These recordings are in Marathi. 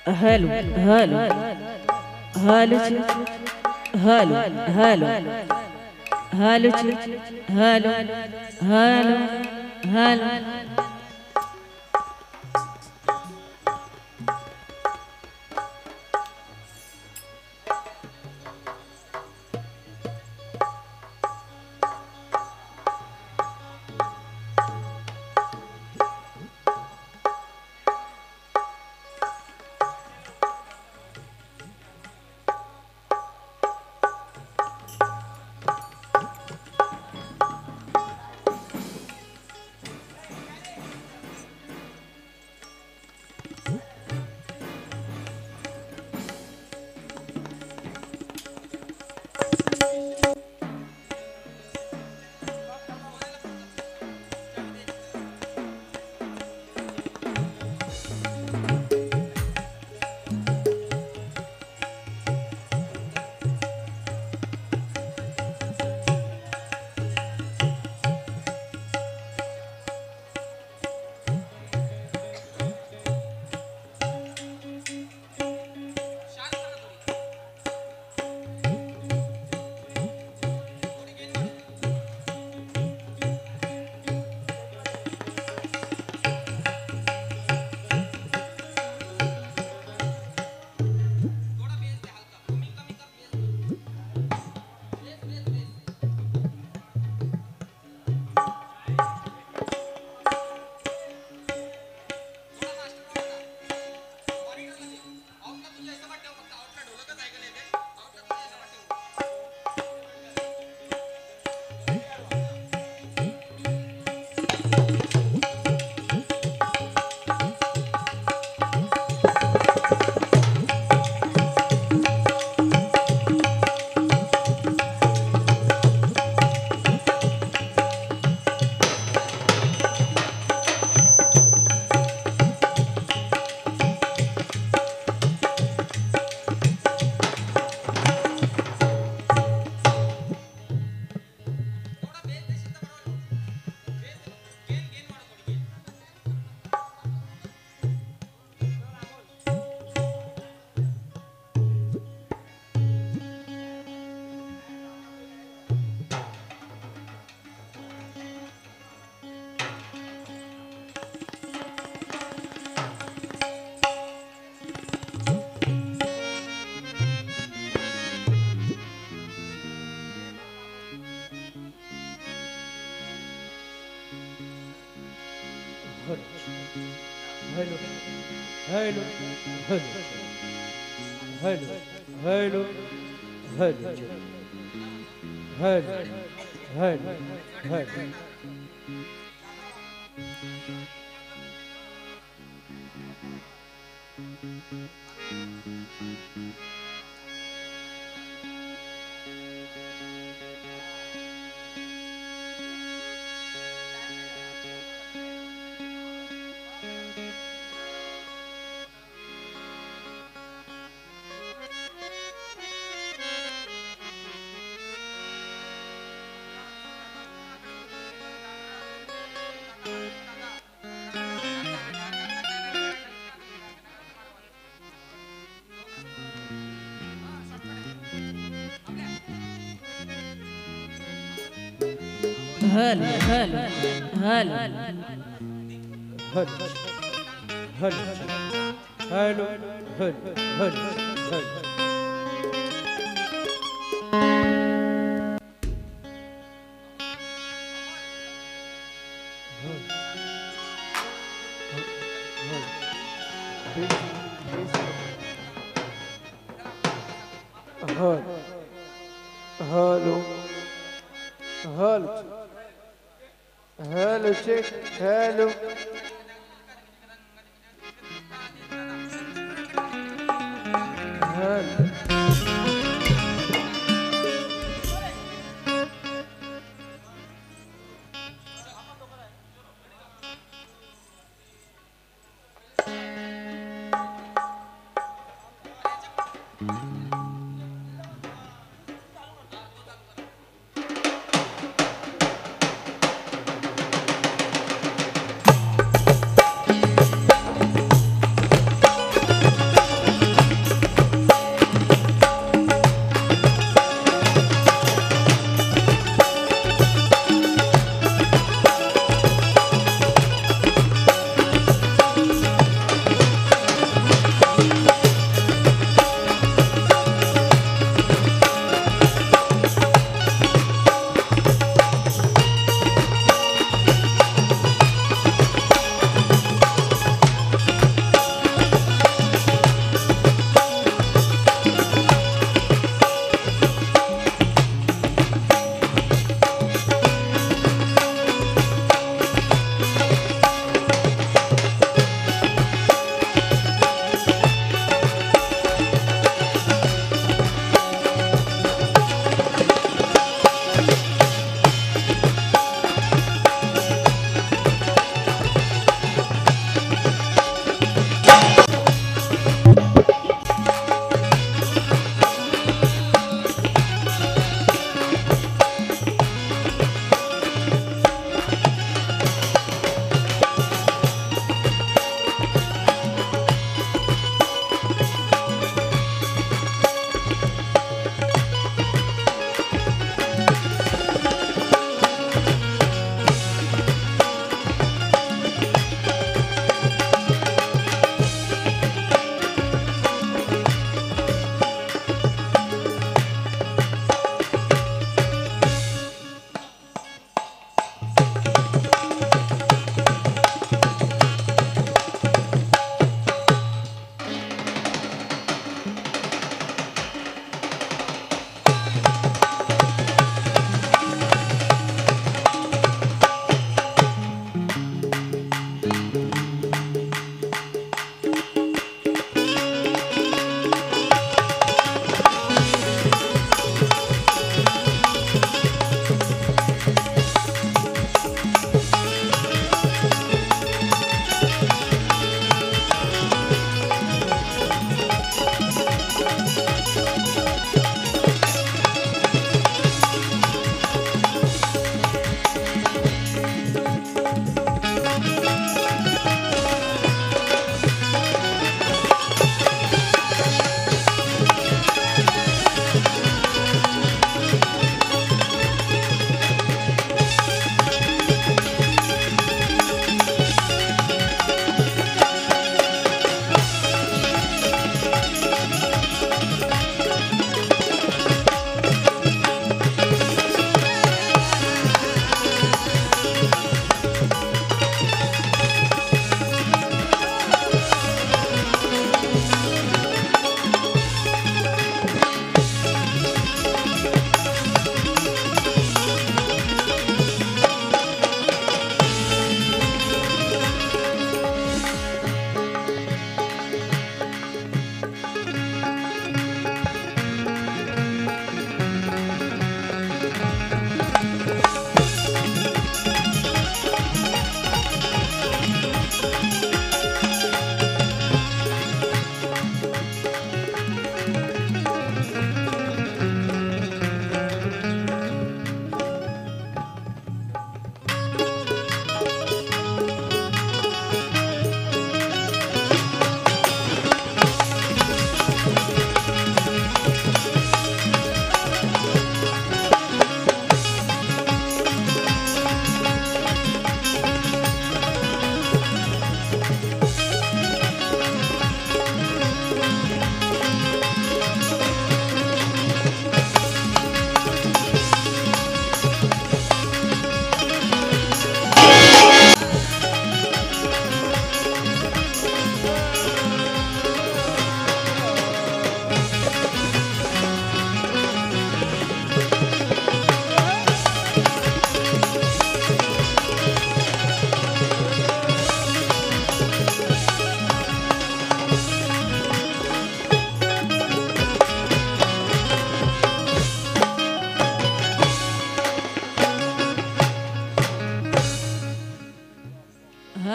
Hello hello hello hello hello hello hello hello hello. Hello hello hello hello hello hello hello hello hello. Hello hello hello hello hello hello hello hello hello. Hello hello hello check hello hello.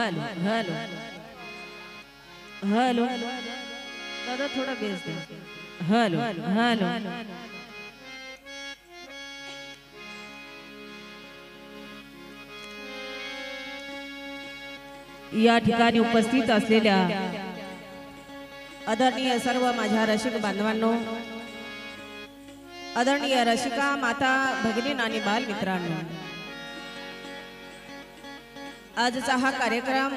Hello hello hello दादा थोड़ा बेस दे हेलो हेलो या ठिकाणी उपस्थित असलेल्या आदरणीय सर्व माझ्या रसिक बांधवांनो, आदरणीय रसिका माता भगिनी आणि बाल मित्रांनो, आजचा हा कार्यक्रम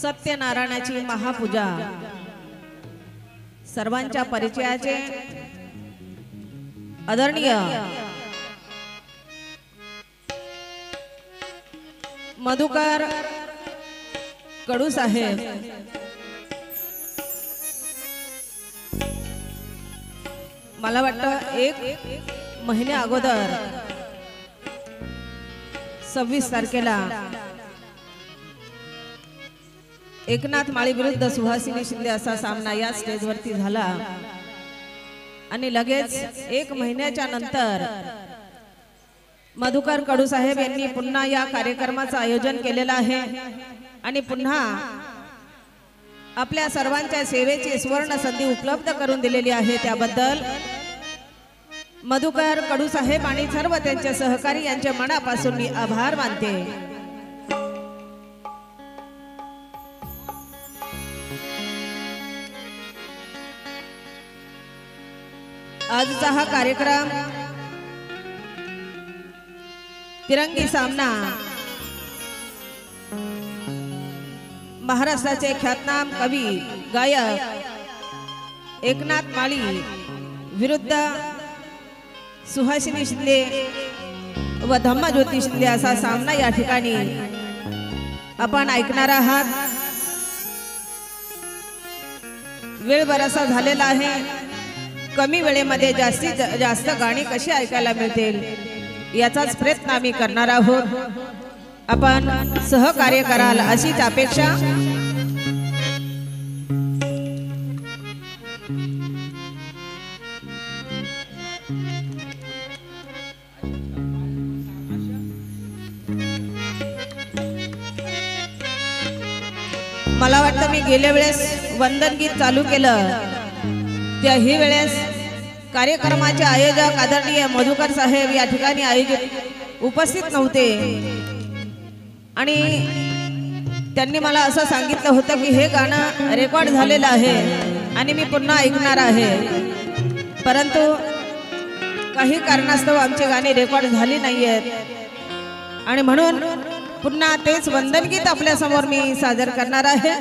सत्यनारायणाची महापूजा सर्वांच्या परिचयाचे आदरणीय मधुकर कडू साहेब मला वाटतं एक महिन्या अगोदर 26 तारखेला एकनाथ माळी विरुद्ध सुहासिनी शिंदे असा सामना या स्टेजवरती झाला आणि लगेच एक महिन्याच्या नंतर मधुकर कडू साहेब यांनी पुन्हा या कार्यक्रमाचं आयोजन केलेलं आहे आणि पुन्हा आपल्या सर्वांच्या सेवेची सुवर्ण संधी उपलब्ध करून दिलेली आहे। त्याबद्दल मधुकर कडू साहेब आणि सर्व त्यांचे सहकारी यांच्या मनापासून मी आभार मानते। आजचा हा कार्यक्रम तिरंगी सामना महाराष्ट्राचे ख्यातनाम कवी गायक एकनाथ माळी विरुद्ध सुहासिनी शिंदे व धम्मज्योती शिंदे असा सामना या ठिकाणी आपण ऐकणार आहात। वेळ बराचसा झालेला आहे, कमी वेळेमध्ये जास्तीत जास्त गाणी कशी ऐकायला मिळतील याचाच प्रयत्न आम्ही करणार आहोत। आपण सहकार्य कराल अशीच अपेक्षा। मला वाटतं मी गेल्या वेळेस वंदन गीत चालू केलं, त्याही वेळेस कार्यक्रमाचे आयोजक आदरणीय मधुकर साहेब या ठिकाणी आयोजित उपस्थित नव्हते आणि त्यांनी मला असं सांगितलं होतं की हे गाणं रेकॉर्ड झालेलं आहे आणि मी पुन्हा ऐकणार आहे, परंतु काही कारणास्तव आमची गाणी रेकॉर्ड झाली नाहीयेत आणि म्हणून पुन्हा तेच वंदन गीत आपल्या समोर मी सादर करणार आहे।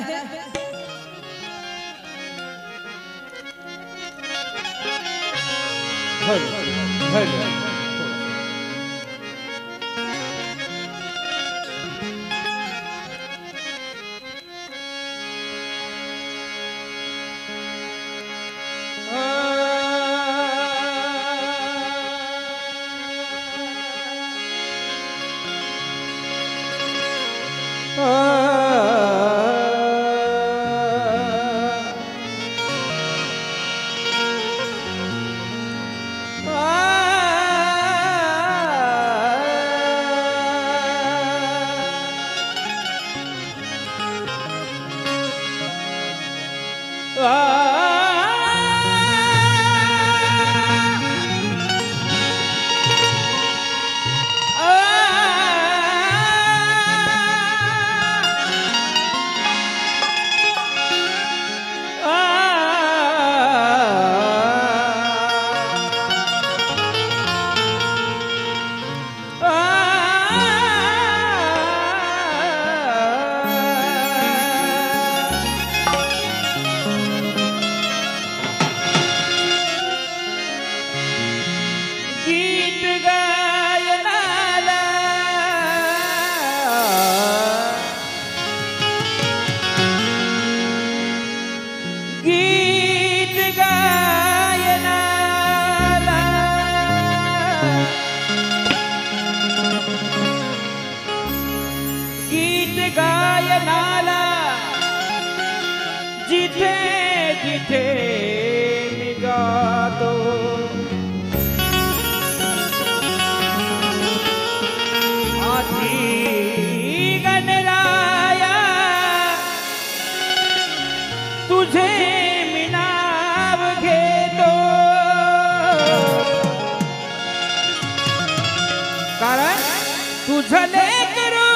तुझले करू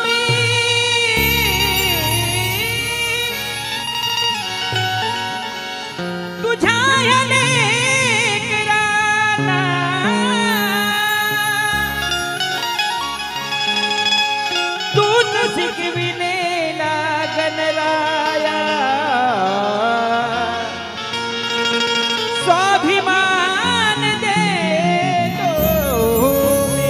मी तुझ्या या लेकराला तूच शिकविलेला गणराया स्वाभिमान देतो मी.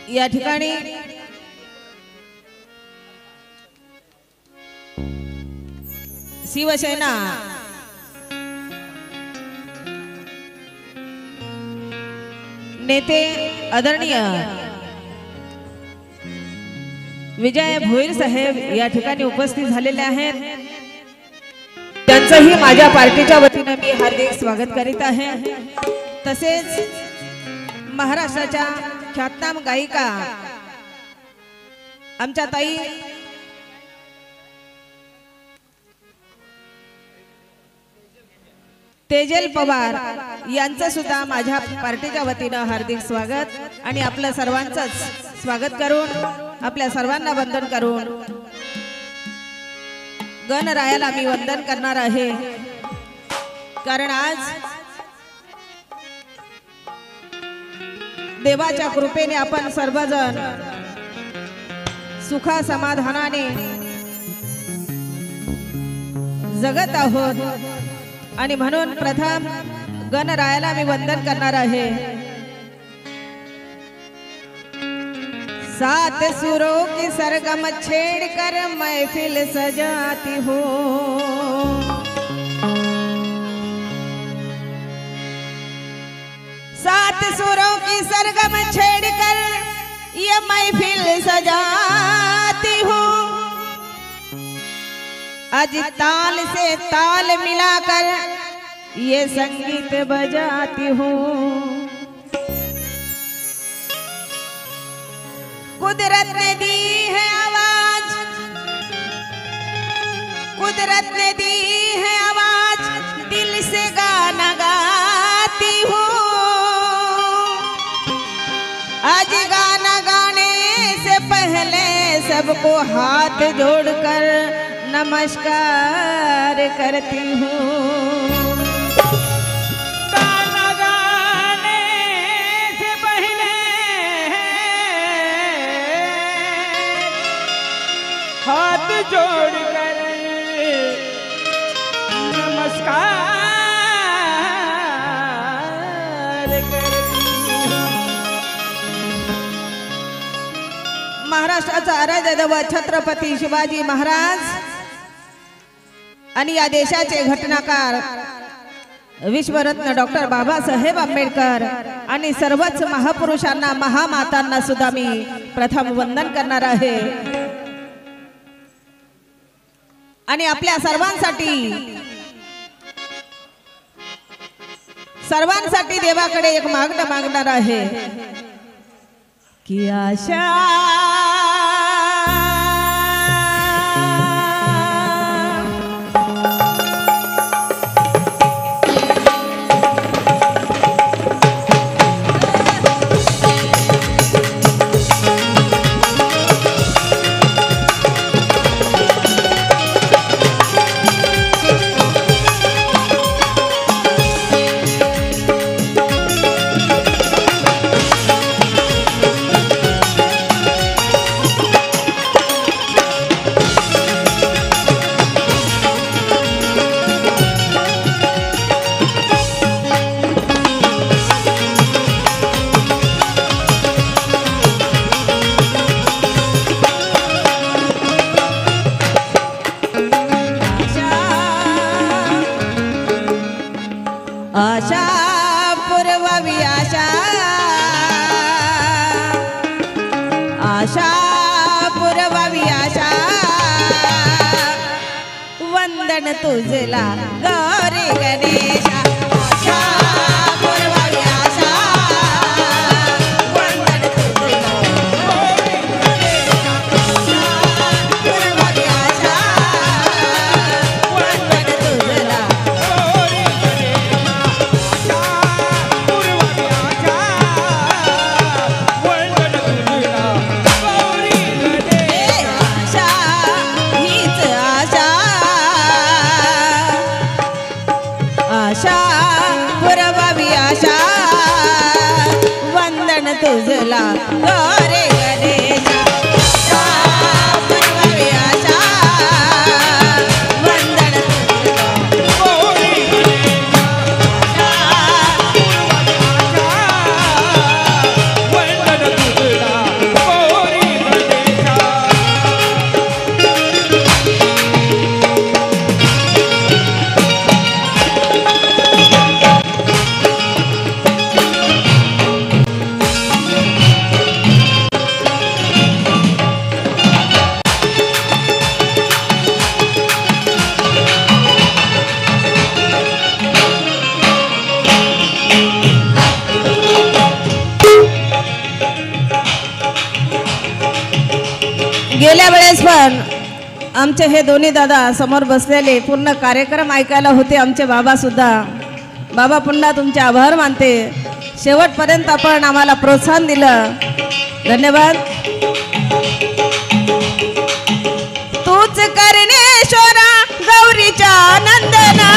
या ठिकाणी शिवसेना नेते आदरणीय विजय भोईर साहेब या ठिकाणी उपस्थित झालेले आहेत. त्यांचंही माझ्या पार्टीच्या वतीने मी हार्दिक स्वागत करीत आहे. तसेच महाराष्ट्राच्या ख्यातनाम गायिका आमच्या ताई तेजल पवार यांचं सुद्धा माझ्या पार्टीच्या वतीने हार्दिक स्वागत आणि आपल्या सर्वांचंच स्वागत करून आपल्या सर्वांना वंदन करून गणरायाला मी वंदन करणार आहे. कारण आज देवाच्या कृपेने आपण सर्वजण सुखा समाधानाने जगत आहोत आणि म्हणून प्रथम गणरायाला मी वंदन करणार आहे. सात सुरों की सरगम छेड़ कर महफिल सजाती हो, सात सुरों की सरगम छेड़कर ये महफिल सजाती हूँ. आज ताल से ताल मिलाकर ये संगीत बजाती हूँ. कुदरत ने दी है आवाज, कुदरत ने दी है आवाज, दिल से गाना गाती हूँ. आज गाना गाने से पहले सबको हाथ जोड़कर नमस्कार करती हूँ. गाना गाने से पहले हाथ जोड़कर नमस्कार महाराष्ट्राचा आराध्य दैवत छत्रपती शिवाजी महाराज आणि या देशाचे घटनाकार विश्वरत्न डॉक्टर बाबासाहेब आंबेडकर आणि सर्वच महापुरुषांना महामातांना सुद्धा मी प्रथम वंदन करणार आहे. आणि आपल्या सर्वांसाठी देवाकडे एक मागणं मागणार आहे की आशा आशा पुरवावी आशा वंदन तुझला गौरी गणेशा आशा पुरवावी आशा वंदन तुझला गौरी गणेशा पुरवावी आशा वंदन तुझला गौरी गणेशा पूर्वावी आशा वंदन तुझला गौरी गणेशा आशा हीच आशा आशा पुरवावी आशा वंदन तुझला गौरी गणेशा आशा पुरवावी आशा वंदन तुझला गौरी गणेशा वंदन तुझला गौरी गणेशा गेल्या वेळेस पण आमचे हे दोन्ही दादा समोर बसलेले पूर्ण कार्यक्रम ऐकायला होते. आमचे बाबा सुद्धा. बाबा पुन्हा तुमचे आभार मानते. शेवटपर्यंत आपण आम्हाला प्रोत्साहन दिलं. धन्यवाद. तूच कर्णेश्वरा गौरीच्या नंदना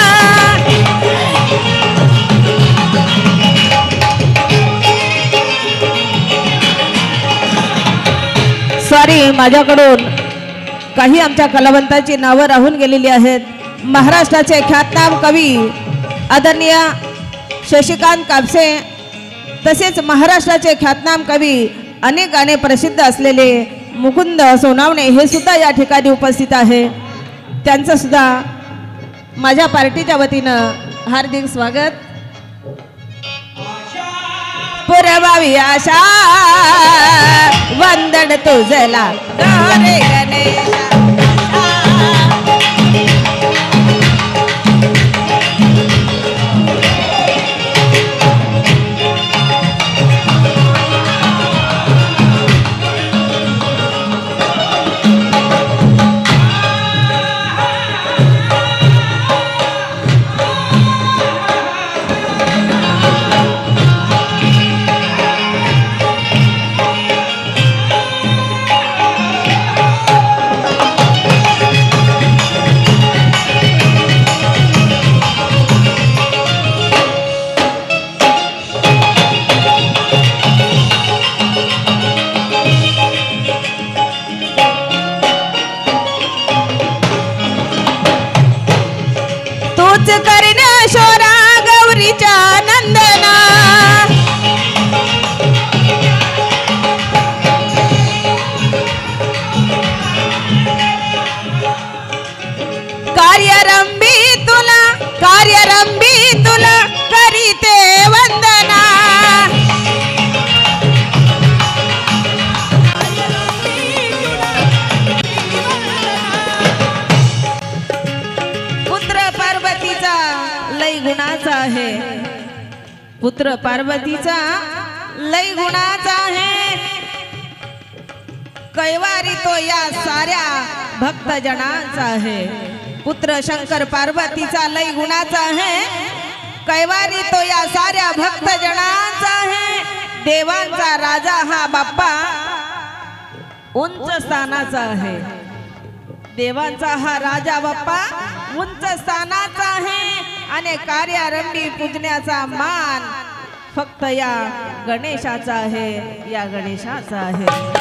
सॉरी माझ्याकडून काही आमच्या कलावंतांची नावं राहून गेलेली आहेत. महाराष्ट्राचे ख्यातनाम कवी आदरणीय शशिकांत कापसे तसेच महाराष्ट्राचे ख्यातनाम कवी अनेक गाणे प्रसिद्ध असलेले मुकुंद सोनावणे हे सुद्धा या ठिकाणी उपस्थित आहे. त्यांचं सुद्धा माझ्या पार्टीच्या वतीनं हार्दिक स्वागत. पुरवावी आशा वंदन तुझला गौरी गणेशा कर्णेश्वरा गौरीच्या नंदना कार्यरंभी तुला करीते वंदना पुत्र पार्वतीचा लय गुणाचा आहे. पुत्र पार्वतीचा लय गुणाचा आहे. कैवारी तो या साऱ्या भक्तजनाचा आहे. पुत्र शंकर पार्वतीचा लय गुणाचा आहे. कैवारी तो या साऱ्या भक्तजनाचा आहे. देवांचा राजा हा बाप्पा उंच स्थानाचा आहे. देवांचा हा राजा बाप्पा उंच स्थानाचा आहे आणि कार्यारंभी पूजण्याचा मान फक्त या गणेशाचा आहे. या गणेशाचा आहे.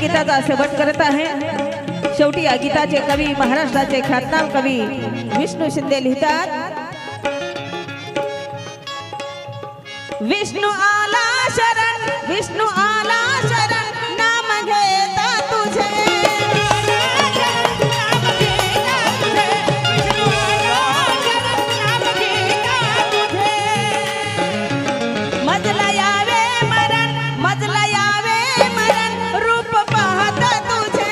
गीताचा शेवट करत आहे. शेवटी या गीताचे कवी महाराष्ट्राचे ख्यातनाम कवी विष्णू शिंदे लिहितात. विष्णू आला शरण, विष्णू आला शरण, नाम घेता तुझे. मजला यावे मरण, मजला यावे मरण, रूप पाहता तुझे.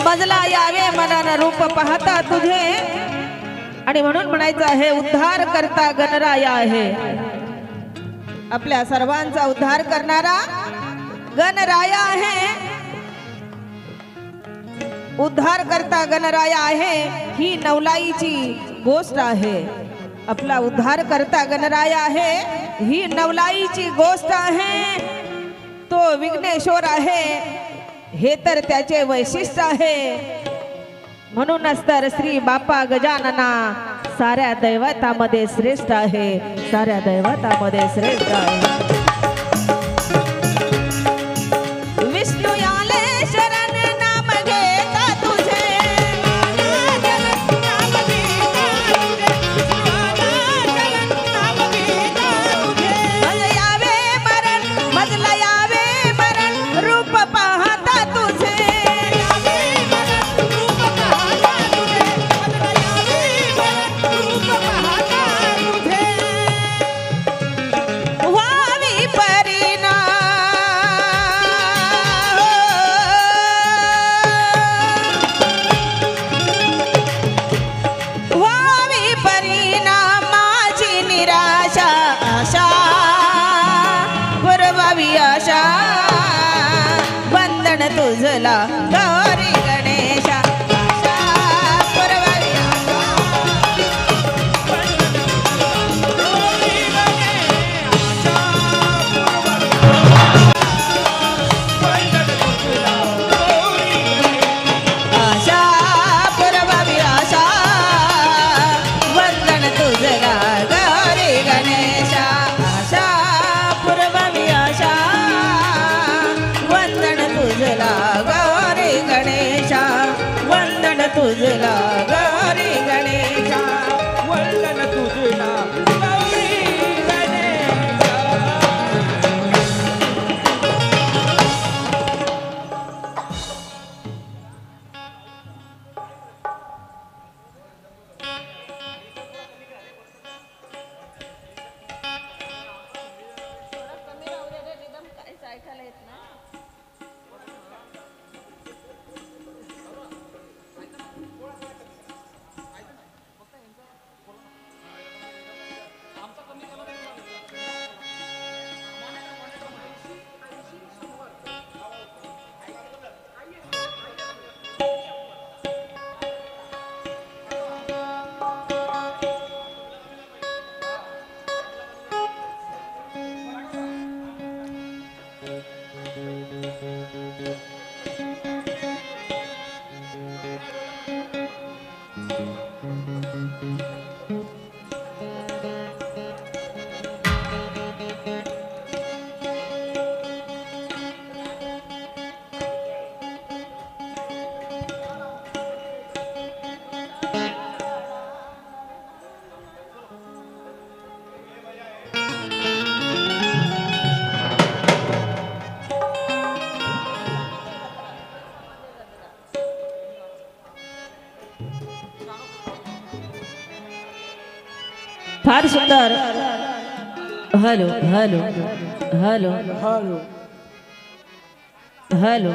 मजला यावे मरण, रूप पाहता तुझे. आणि म्हणून म्हणायचं आहे उद्धार करता गणराया आहे. आपल्या सर्वांचा उद्धार करणारा गणराया आहे. उद्धार करता गणराया आहे ही नवलाईची गोष्ट आहे. आपला उद्धार करता गणराया आहे ही नवलाईची गोष्ट आहे. तो विघ्नेश्वर आहे हे तर त्याचे वैशिष्ट्य आहे. म्हणूनच तर श्री बाप्पा गजानना साऱ्या दैवतामध्ये श्रेष्ठ आहे. साऱ्या दैवतामध्ये श्रेष्ठ आहे. विष्णू याले शरण, नाम घेता तुझे. मजला यावे मरण, मजला यावे मरण, रूप पाहता तुझे. व्हावी परिणा व्हावी परिणा माझी निराशा. आशा पुरवावी आशा, वंदन तुझला गौरी गणेशा. आशा पुरवावी आशा. आशा पुरवावी आशा, वंदन तुझला गौरी गणेशा. आशा पुरवावी आशा, वंदन तुझला गौरी गणेशा. वंदन तुझला गौरी गणेशा. वंदन तुझला गौरी गणेशा. फार सुंदर. Hello hello hello hello. Hello.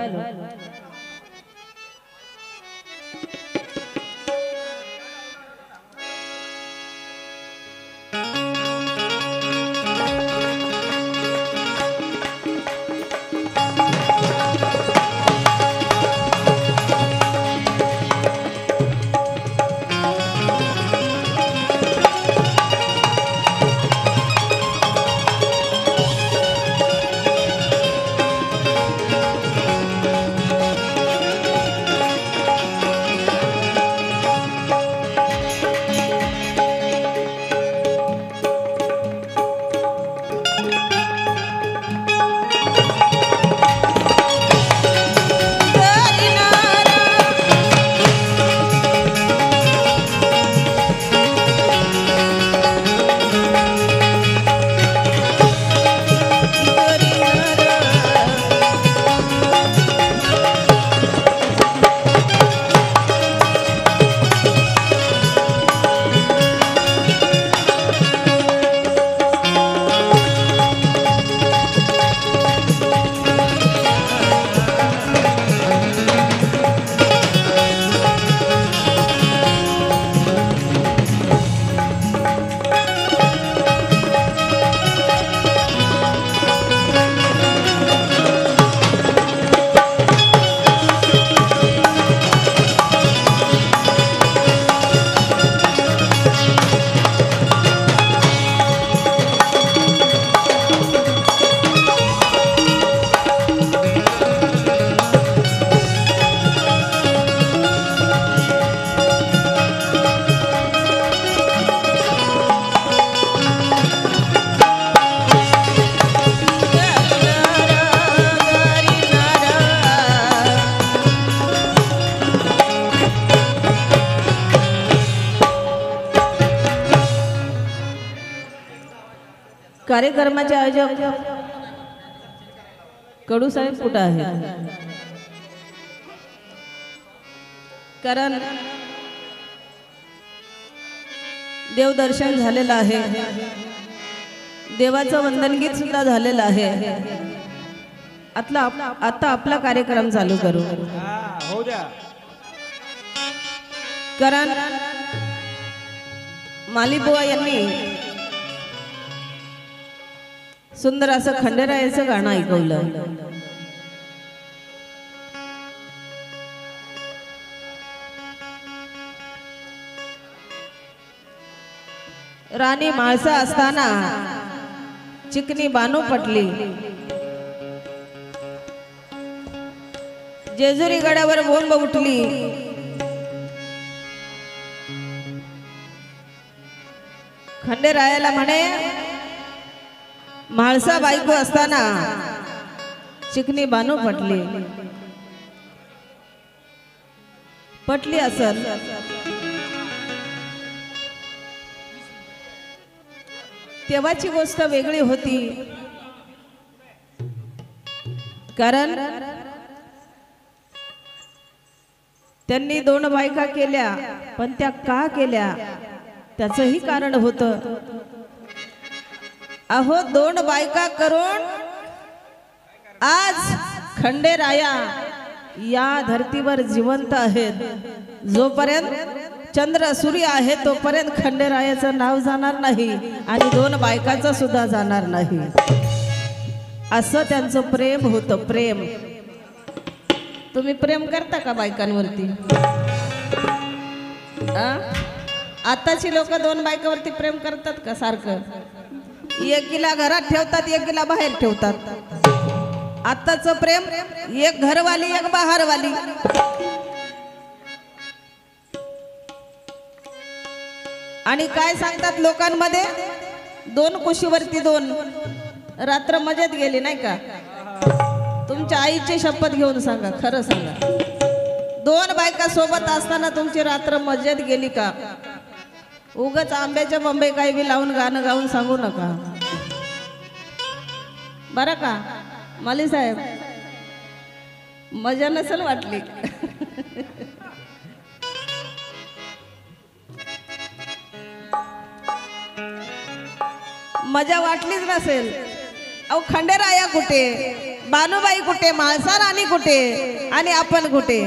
कार्यक्रमाचे आयोजक कडू साहेब कुठं आहे? कारण देवदर्शन झालेलं आहे, देवाचं वंदनगीत सुद्धा झालेलं आहे. आता आपला कार्यक्रम चालू करू. हो द्या. कारण मालीबुवा यांनी सुंदर असं खंडेरायाचं गाणं ऐकवलं. राणी माळसा असताना चिकनी बानू पटली, जेजुरी गडावर बोंब उठली. खंडेरायाला म्हणे म्हाळसा बायको असताना चिकनी बानू पटली असल. तेव्हाची गोष्ट वेगळी होती. कारण त्यांनी 2 बायका केल्या, पण त्या का केल्या त्याचंही कारण होतं. अहो 2 बायका करून आज खंडेराया या धर्तीवर जिवंत आहेत. जोपर्यंत चंद्र सूर्य आहे तोपर्यंत खंडेरायाचं नाव जाणार नाही आणि 2 बायकाचं सुद्धा जाणार नाही. असं त्यांचं प्रेम होतं. प्रेम. तुम्ही प्रेम करता का बायकांवरती? आताची लोक 2 बायकावरती प्रेम करतात का? सारखं एकीला घरात ठेवतात, एकीला बाहेर ठेवतात. आताचं प्रेम एक घरवाली एक बाहेरवाली. आणि काय सांगतात लोकांमध्ये, 2 कुशीवरती 2 रात्र मजेत गेली नाही का? तुमच्या आईची शपथ घेऊन सांगा, खरं सांगा, 2 बायका सोबत असताना तुमची रात्र मजेत गेली का? उगाच आंब्याच्या बंबे काही बी लावून गाणं गाऊन सांगू नका बरं का? माली साहेब मजा नसेल वाटली. मजा वाटलीच नसेल. अहो खंडेराया कुठे, बानुबाई कुठे, माळसा राणी कुठे आणि आपण कुठे?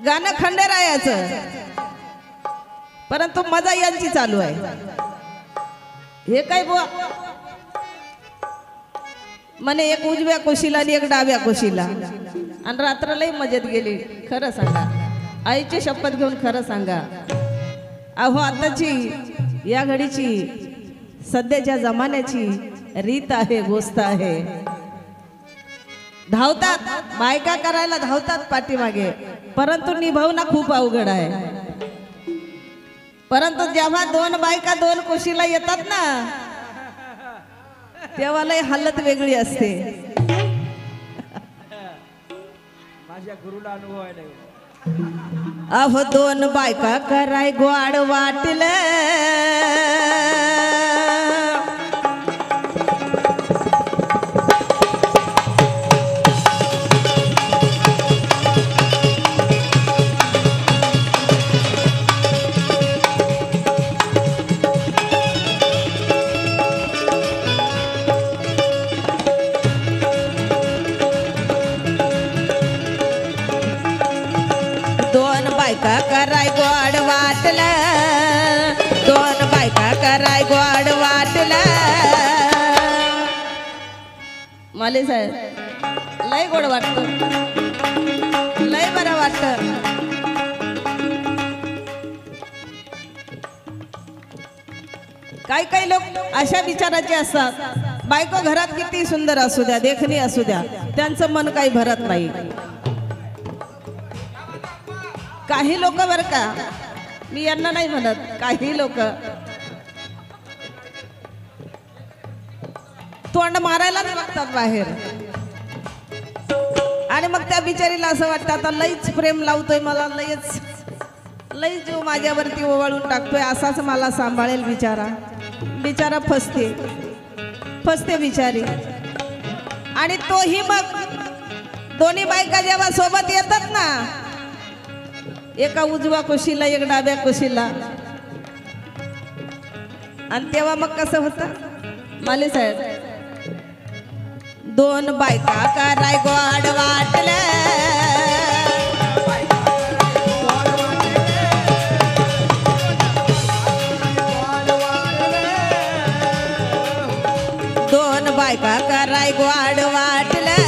गाणं खंडेरायाचं, परंतु मजा यांची चालू आहे. हे काय बुवा म्हणे एक उजव्या कुशीला आणि एक डाव्या कुशीला, आणि रात्र लई मजेत गेली. खरं सांगा, आईची शपथ घेऊन खरं सांगा. अहो आताची या घडीची सध्याच्या जमान्याची रीत आहे, गोष्ट आहे. धावतात बायका करायला, धावतात पाठीमागे, परंतु निभावणं खूप अवघड आहे. परंतु जेव्हा 2 बायका 2 कुशीला येतात ना, तेव्हा लय हालत वेगळी असते. माझ्या गुरुला अनुभव आहे. अहो 2 बायका कराय गोड वाटलं, बायका कराय गोड वाटलं, 2 बायका कराय गोड वाटलं. माली साहेब लय गोड वाटत, लय बरं वाटत. काही लोक अशा विचाराचे असतात, बायको घरात किती सुंदर असू द्या, देखणी असू द्या, त्यांचं मन काही भरत नाही. काही लोक बर का, मी यांना नाही म्हणत, काही लोक तोंड मारायला बघतात बाहेर, आणि मग त्या बिचारीला असं वाटतं आता लईच प्रेम लावतोय मला, लई जीव माझ्यावरती ओवाळून टाकतोय, असाच मला सांभाळेल बिचारा. बिचारा फसते बिचारी. आणि तोही मग दोन्ही बायका जेव्हा सोबत येतात ना, एका उजव्या कुशीला एक डाव्या कुशीला, आणि तेव्हा मग कसं होतं माले साहेब, दोन बायका कराय गोड वाटलं, दोन बायका कराय गोड वाटलं,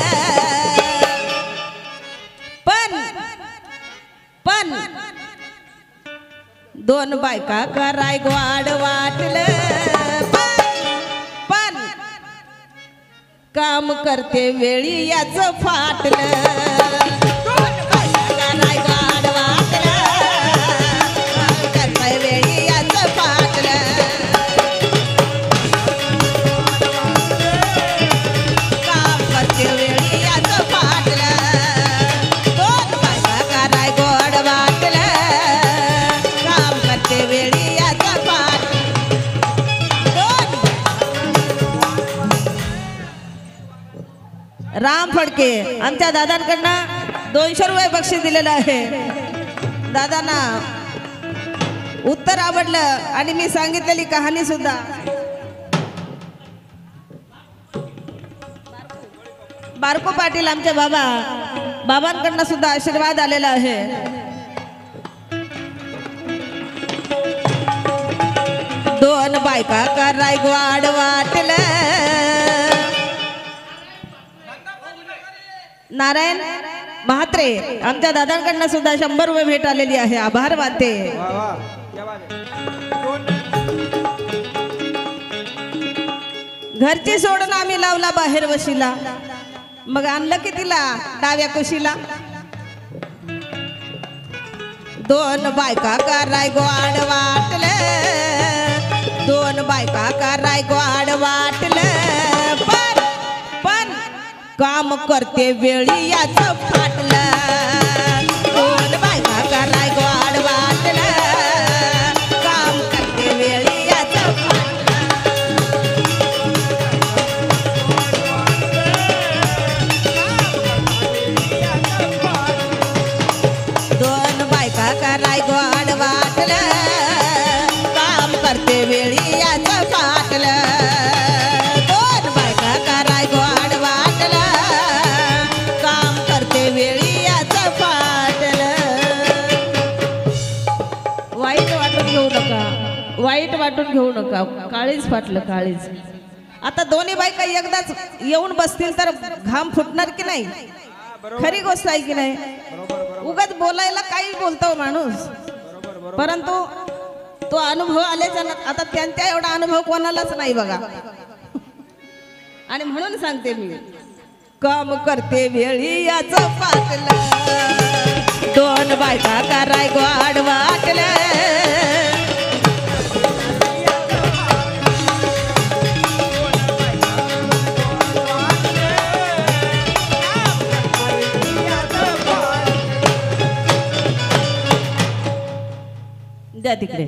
पण दोन बायका कराय गोड वाटलं, पण काम करते वेळी याच फाटलं. दोन बायका कराय गोड वाटलं, काम करते वेळी याच फाटलं, काम करते वेळी याच फाटलं. दोन बायका कराय गोड वाटलं, काम करते वेळी याच फाटलं. राम फडके आमच्या दादांकडनं 200 रुपये बक्षीस दिलेलं आहे. दादांना उत्तर आवडलं आणि मी सांगितलेली कहाणी सुद्धा. बारको पाटील आमचे बाबांकडनं सुद्धा आशीर्वाद आलेला आहे. दोन बायका कराय गोड वाटलं, नारायण म्हात्रे आमच्या दादांकडनं सुद्धा 100 रुपये भेट आलेली आहे. आभार मानते. वाह वाह क्या बात है. घरची सोडून आम्ही लावला बाहेर वशीला, मग आणलं की तिला डाव्या कुशीला. दोन बायका कराय गोड वाटलं, दोन बायका कराय गोड वाटलं, पण काम करते वेळी याच फाटलं. दोन बायका कराय गोड वाटलं, काम करते वेळी याच फाटलं. दोन बायका कराय गोड वाटलं, काम करते वेळी याच फाटलं. दोन बायका कराय गोड वाटलं, काम करते वेळी याच फाटलं. वाईट वाटून घेऊ नका, वाईट वाटून घेऊ नका. काळीच फाटलं, काळीच. आता दोन्ही बायका एकदाच येऊन बसतील तर घाम फुटणार की नाही? खरी गोष्ट आहे की नाही? उगाच बोलायला काही बोलतो माणूस, परंतु तो अनुभव आल्याचा आता त्यांच्या एवढा अनुभव कोणालाच नाही बघा. आणि म्हणून सांगते मी, काम करते वेळी याच फाटलं. दोन बायका कराय गोड वाटलं, द्या तिकडे.